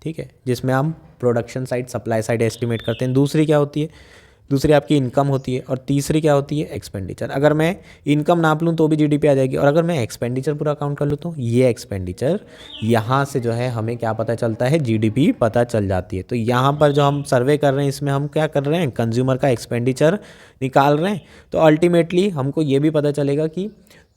ठीक है, जिसमें हम production side, supply side estimate करते हैं। दूसरी क्या होती है, दूसरी आपकी इनकम होती है, और तीसरी क्या होती है, एक्सपेंडिचर। अगर मैं इनकम नाप लूँ तो भी जीडीपी आ जाएगी, और अगर मैं एक्सपेंडिचर पूरा काउंट कर लूँ तो ये एक्सपेंडिचर, यहाँ से जो है हमें क्या पता चलता है, जीडीपी पता चल जाती है। तो यहाँ पर जो हम सर्वे कर रहे हैं इसमें हम क्या कर रहे हैं, कंज्यूमर का एक्सपेंडिचर निकाल रहे हैं। तो अल्टीमेटली हमको ये भी पता चलेगा कि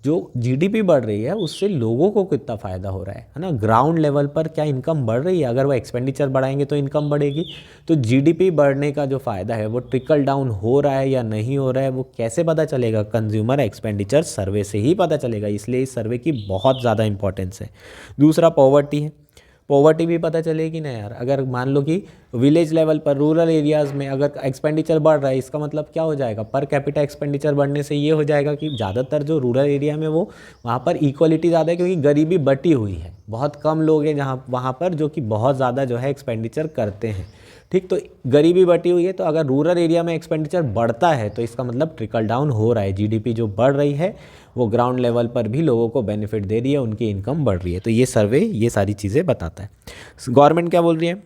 जो जीडीपी बढ़ रही है उससे लोगों को कितना फ़ायदा हो रहा है ना, ग्राउंड लेवल पर क्या इनकम बढ़ रही है। अगर वो एक्सपेंडिचर बढ़ाएंगे तो इनकम बढ़ेगी, तो जीडीपी बढ़ने का जो फ़ायदा है वो ट्रिकल डाउन हो रहा है या नहीं हो रहा है, वो कैसे पता चलेगा, कंज्यूमर एक्सपेंडिचर सर्वे से ही पता चलेगा। इसलिए इस सर्वे की बहुत ज़्यादा इंपॉर्टेंस है। दूसरा पॉवर्टी है, पॉवर्टी भी पता चलेगी ना यार। अगर मान लो कि विलेज लेवल पर, रूरल एरियाज़ में अगर एक्सपेंडिचर बढ़ रहा है, इसका मतलब क्या हो जाएगा, पर कैपिटा एक्सपेंडिचर बढ़ने से ये हो जाएगा कि ज़्यादातर जो रूरल एरिया में वो वहाँ पर इक्वलिटी ज़्यादा है, क्योंकि गरीबी बटी हुई है, बहुत कम लोग हैं जहाँ वहाँ पर जो कि बहुत ज़्यादा जो है एक्सपेंडिचर करते हैं। ठीक, तो गरीबी बटी हुई है, तो अगर रूरल एरिया में एक्सपेंडिचर बढ़ता है तो इसका मतलब ट्रिकल डाउन हो रहा है, जीडीपी जो बढ़ रही है वो ग्राउंड लेवल पर भी लोगों को बेनिफिट दे रही है, उनकी इनकम बढ़ रही है। तो ये सर्वे ये सारी चीज़ें बताता है। गवर्नमेंट क्या बोल रही है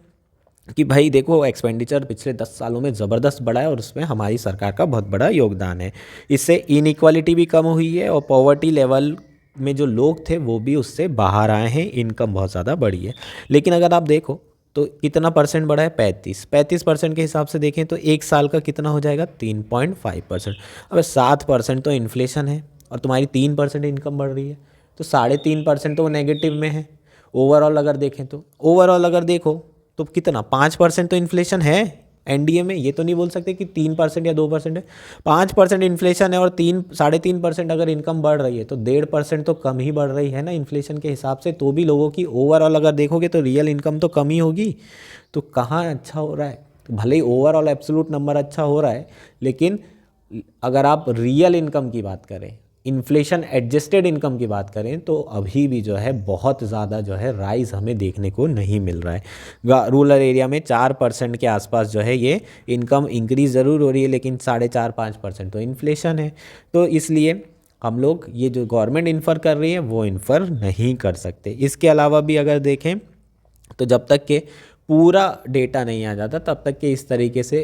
कि भाई देखो, एक्सपेंडिचर पिछले 10 सालों में ज़बरदस्त बढ़ा है और उसमें हमारी सरकार का बहुत बड़ा योगदान है। इससे इनइक्वालिटी भी कम हुई है और पॉवर्टी लेवल में जो लोग थे वो भी उससे बाहर आए हैं, इनकम बहुत ज़्यादा बढ़ी है। लेकिन अगर आप देखो तो कितना परसेंट बढ़ा है, 35% के हिसाब से देखें तो एक साल का कितना हो जाएगा, 3.5%। अब 7% तो इन्फ्लेशन है और तुम्हारी 3% इनकम बढ़ रही है, तो 3.5% तो वो नेगेटिव में है। ओवरऑल अगर देखें तो, ओवरऑल अगर देखो तो कितना, 5% तो इन्फ्लेशन है एनडीए में। ये तो नहीं बोल सकते कि 3% या 2% है, 5% इन्फ्लेशन है और 3.5% अगर इनकम बढ़ रही है तो 1.5% तो कम ही बढ़ रही है ना इन्फ्लेशन के हिसाब से। तो भी लोगों की ओवरऑल अगर देखोगे तो रियल इनकम तो कम ही होगी। तो कहाँ अच्छा हो रहा है, तो भले ही ओवरऑल एब्सोल्यूट नंबर अच्छा हो रहा है, लेकिन अगर आप रियल इनकम की बात करें, इन्फ्लेशन एडजस्टेड इनकम की बात करें, तो अभी भी जो है बहुत ज़्यादा जो है राइज हमें देखने को नहीं मिल रहा है। रूरल एरिया में 4% के आसपास जो है ये इनकम इंक्रीज ज़रूर हो रही है, लेकिन 4.5-5% तो इन्फ्लेशन है। तो इसलिए हम लोग ये जो गवर्नमेंट इन्फर कर रही है वो इन्फर नहीं कर सकते। इसके अलावा भी अगर देखें तो जब तक के पूरा डेटा नहीं आ जाता तब तक के इस तरीके से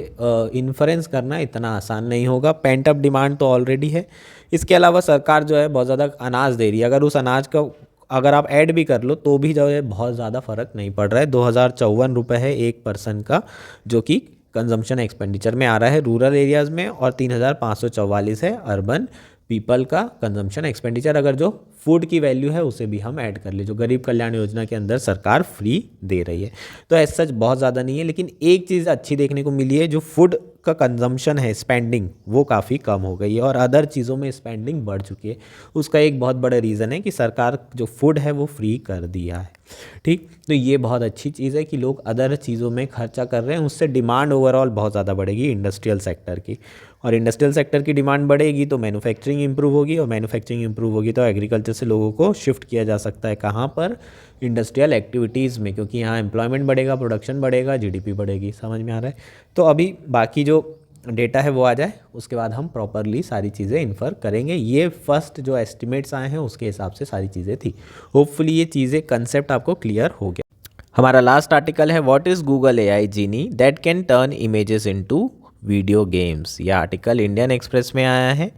इन्फ्रेंस करना इतना आसान नहीं होगा। पेंट अप डिमांड तो ऑलरेडी है। इसके अलावा सरकार जो है बहुत ज़्यादा अनाज दे रही है, अगर उस अनाज का अगर आप ऐड भी कर लो तो भी जो है बहुत ज़्यादा फ़र्क नहीं पड़ रहा है। 2,054 रुपये है एक पर्सन का, जो कि कंजम्पशन एक्सपेंडिचर में आ रहा है रूरल एरियाज़ में, और 3,544 है अर्बन पीपल का कंजम्पशन एक्सपेंडिचर। अगर जो फूड की वैल्यू है उसे भी हम ऐड कर ले, जो गरीब कल्याण योजना के अंदर सरकार फ्री दे रही है। तो ऐसा सच बहुत ज़्यादा नहीं है, लेकिन एक चीज़ अच्छी देखने को मिली है, जो फूड का कंजम्पशन है, स्पेंडिंग, वो काफ़ी कम हो गई है और अदर चीज़ों में स्पेंडिंग बढ़ चुकी है। उसका एक बहुत बड़ा रीज़न है कि सरकार जो फूड है वो फ्री कर दिया है। ठीक, तो ये बहुत अच्छी चीज़ है कि लोग अदर चीज़ों में खर्चा कर रहे हैं, उससे डिमांड ओवरऑल बहुत ज़्यादा बढ़ेगी इंडस्ट्रियल सेक्टर की, और इंडस्ट्रियल सेक्टर की डिमांड बढ़ेगी तो मैन्युफैक्चरिंग इंप्रूव होगी, और मैन्युफैक्चरिंग इंप्रूव होगी तो एग्रीकल्चर से लोगों को शिफ्ट किया जा सकता है कहाँ पर, इंडस्ट्रियल एक्टिविटीज़ में, क्योंकि यहाँ एम्प्लॉयमेंट बढ़ेगा, प्रोडक्शन बढ़ेगा, जीडीपी बढ़ेगी। समझ में आ रहा है? तो अभी बाकी जो डेटा है वो आ जाए, उसके बाद हम प्रॉपरली सारी चीज़ें इन्फर करेंगे। ये फर्स्ट जो एस्टिमेट्स आए हैं उसके हिसाब से सारी चीज़ें थी। होपफुली ये चीज़ें कंसेप्ट आपको क्लियर हो गया। हमारा लास्ट आर्टिकल है what is Google AI genie that can turn images into video games. यह आर्टिकल इंडियन एक्सप्रेस में आया है,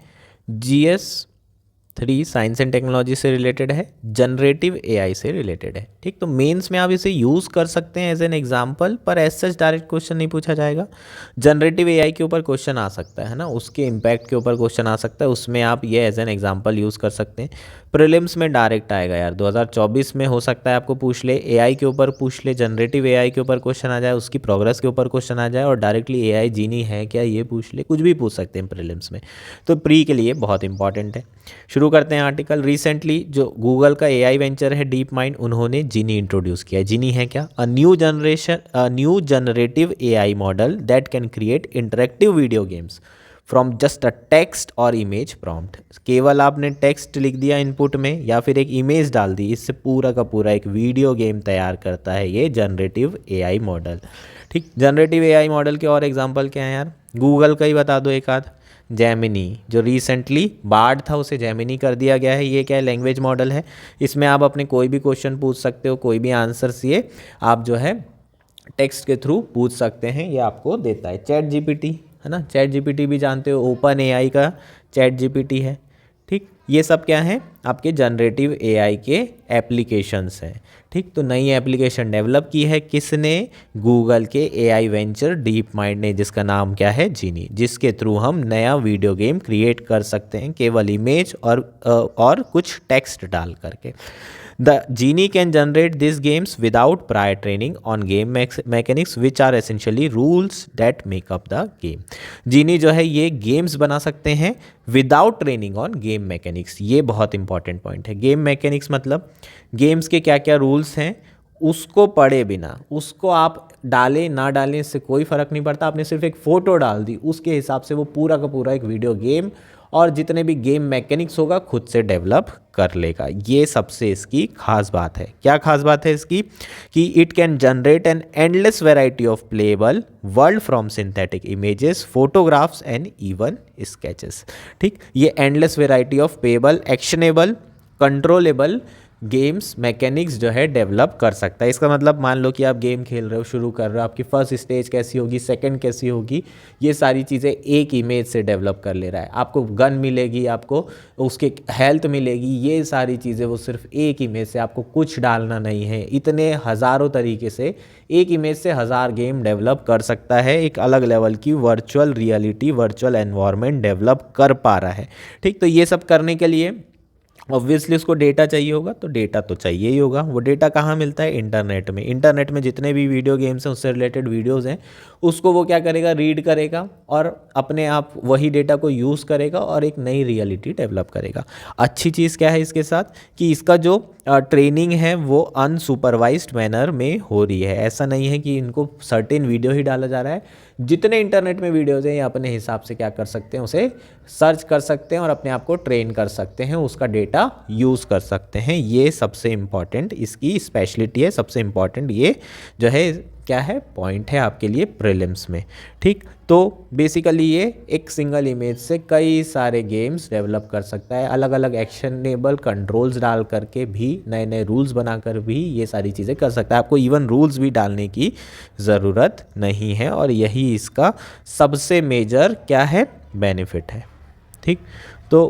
GS3 साइंस एंड टेक्नोलॉजी से रिलेटेड है, जनरेटिव एआई से रिलेटेड है। ठीक, तो मेंस में आप इसे यूज़ कर सकते हैं एज एन एग्जांपल, पर एज सच डायरेक्ट क्वेश्चन नहीं पूछा जाएगा। जनरेटिव एआई के ऊपर क्वेश्चन आ सकता है ना, उसके इम्पैक्ट के ऊपर क्वेश्चन आ सकता है, उसमें आप ये एज एन एग्जांपल यूज़ कर सकते हैं। प्रीलिम्स में डायरेक्ट आएगा यार, 2024 में हो सकता है आपको पूछ ले, एआई के ऊपर पूछ ले, जनरेटिव एआई के ऊपर क्वेश्चन आ जाए, उसकी प्रोग्रेस के ऊपर क्वेश्चन आ जाए, और डायरेक्टली एआई जीनी है क्या ये पूछ ले, कुछ भी पूछ सकते हैं प्रीलिम्स में। तो प्री के लिए बहुत इंपॉर्टेंट है। शुरू करते हैं आर्टिकल। रिसेंटली जो गूगल का एआई वेंचर है डीप माइंड, उन्होंने जीनी इंट्रोड्यूस किया है। जीनी है क्या? A new generative AI model that can create interactive video games from just a text और इमेज प्रॉम्प्ट। केवल आपने टेक्स्ट लिख दिया इनपुट में या फिर एक इमेज डाल दी, इससे पूरा का पूरा एक वीडियो गेम तैयार करता है ये जनरेटिव एआई मॉडल। ठीक, जनरेटिव एआई मॉडल के और एग्जांपल क्या हैं यार? गूगल का ही बता दो एक आध। जेमिनी, जो रिसेंटली बार्ड था उसे जेमिनी कर दिया गया है। ये क्या है? लैंग्वेज मॉडल है। इसमें आप अपने कोई भी क्वेश्चन पूछ सकते हो, कोई भी आंसर्स ये आप जो है टेक्स्ट के थ्रू पूछ सकते हैं, ये आपको देता है। चैट जीपीटी है ना, चैट जीपीटी भी जानते हो, ओपन एआई का चैट जीपीटी है। ठीक, ये सब क्या है? आपके जनरेटिव एआई के एप्लीकेशंस हैं। ठीक, तो नई एप्लीकेशन डेवलप की है किसने? गूगल के एआई वेंचर डीप माइंड ने, जिसका नाम क्या है? जीनी, जिसके थ्रू हम नया वीडियो गेम क्रिएट कर सकते हैं केवल इमेज और कुछ टेक्स्ट डाल करके। The Genie can generate these games without prior training on game mechanics which are essentially rules that make up the game. Genie जो है ये गेम्स बना सकते हैं without training on game mechanics. ये बहुत इंपॉर्टेंट पॉइंट है। गेम मैकेनिक्स मतलब गेम्स के क्या क्या रूल्स हैं उसको पढ़े बिना, उसको आप डालें ना डालें इससे कोई फ़र्क नहीं पड़ता, आपने सिर्फ एक फ़ोटो डाल दी उसके हिसाब से वो पूरा का पूरा एक वीडियो गेम और जितने भी गेम मैकेनिक्स होगा खुद से डेवलप कर लेगा। ये सबसे इसकी खास बात है। क्या खास बात है इसकी? कि it can generate an endless variety of playable world from synthetic images, photographs and even sketches. ठीक, ये endless variety of playable, actionable, controllable games mechanics जो है डेवलप कर सकता है। इसका मतलब मान लो कि आप गेम खेल रहे हो, शुरू कर रहे हो, आपकी फर्स्ट स्टेज कैसी होगी, सेकंड कैसी होगी, ये सारी चीज़ें एक इमेज से डेवलप कर ले रहा है। आपको गन मिलेगी, आपको उसके हेल्थ मिलेगी, ये सारी चीज़ें वो सिर्फ एक इमेज से, आपको कुछ डालना नहीं है। इतने हज़ारों तरीके से एक इमेज से 1000 गेम डेवलप कर सकता है, एक अलग लेवल की virtual reality, virtual environment develop कर पा रहा है। ठीक, तो ये सब करने के लिए ऑब्वियसली उसको डेटा चाहिए होगा, तो डेटा तो चाहिए ही होगा। वो डेटा कहाँ मिलता है? इंटरनेट में। इंटरनेट में जितने भी वीडियो गेम्स हैं उससे रिलेटेड वीडियोज़ हैं, उसको वो क्या करेगा? रीड करेगा और अपने आप वही डेटा को यूज़ करेगा और एक नई रियलिटी डेवलप करेगा। अच्छी चीज़ क्या है इसके साथ? कि इसका जो ट्रेनिंग है वो अनसुपरवाइज्ड मैनर में हो रही है। ऐसा नहीं है कि इनको सर्टेन वीडियो ही डाला जा रहा है। जितने इंटरनेट में वीडियोज़ हैं ये अपने हिसाब से क्या कर सकते हैं? उसे सर्च कर सकते हैं और अपने आप को ट्रेन कर सकते हैं, उसका डेटा यूज़ कर सकते हैं। ये सबसे इम्पॉर्टेंट इसकी स्पेशलिटी है, सबसे इम्पॉर्टेंट ये जो है क्या है? पॉइंट है आपके लिए प्रीलिम्स में। ठीक, तो बेसिकली ये एक सिंगल इमेज से कई सारे गेम्स डेवलप कर सकता है, अलग अलग एक्शनेबल कंट्रोल्स डाल करके भी, नए नए रूल्स बनाकर भी ये सारी चीज़ें कर सकता है। आपको इवन रूल्स भी डालने की ज़रूरत नहीं है और यही इसका सबसे मेजर क्या है? बेनिफिट है। ठीक, तो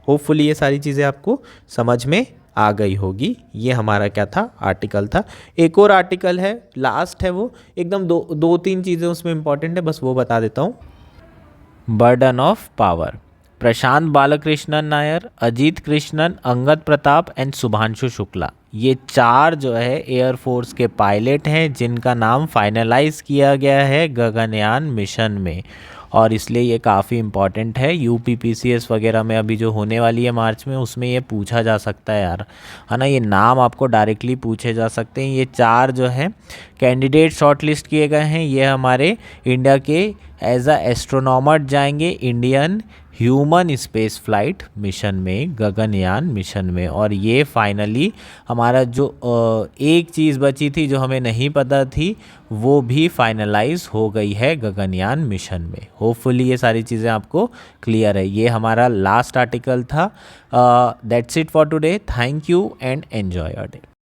होपफुली ये सारी चीज़ें आपको समझ में आ गई होगी। ये हमारा क्या था? आर्टिकल था। एक और आर्टिकल है, लास्ट है, वो एकदम दो तीन चीज़ें उसमें इंपॉर्टेंट है, बस वो बता देता हूँ। Burden of power. Prashant Balakrishnan Nair, Ajit Krishnan, Angad Pratap and Shubhanshu Shukla. ये 4 जो है एयरफोर्स के पायलट हैं जिनका नाम फाइनलाइज किया गया है गगनयान मिशन में, और इसलिए ये काफ़ी इम्पॉर्टेंट है। यूपीपीसीएस वगैरह में अभी जो होने वाली है मार्च में, उसमें ये पूछा जा सकता है यार, है ना। ये नाम आपको डायरेक्टली पूछे जा सकते हैं। ये 4 जो है कैंडिडेट शॉर्टलिस्ट किए गए हैं। ये हमारे इंडिया के एज अ एस्ट्रोनॉमर जाएंगे Indian human space flight mission में, गगनयान मिशन में। और ये फाइनली हमारा जो एक चीज़ बची थी जो हमें नहीं पता थी, वो भी फाइनलाइज हो गई है गगनयान मिशन में। होपफुली ये सारी चीज़ें आपको क्लियर है। ये हमारा लास्ट आर्टिकल था। That's it for today. Thank you and enjoy your day.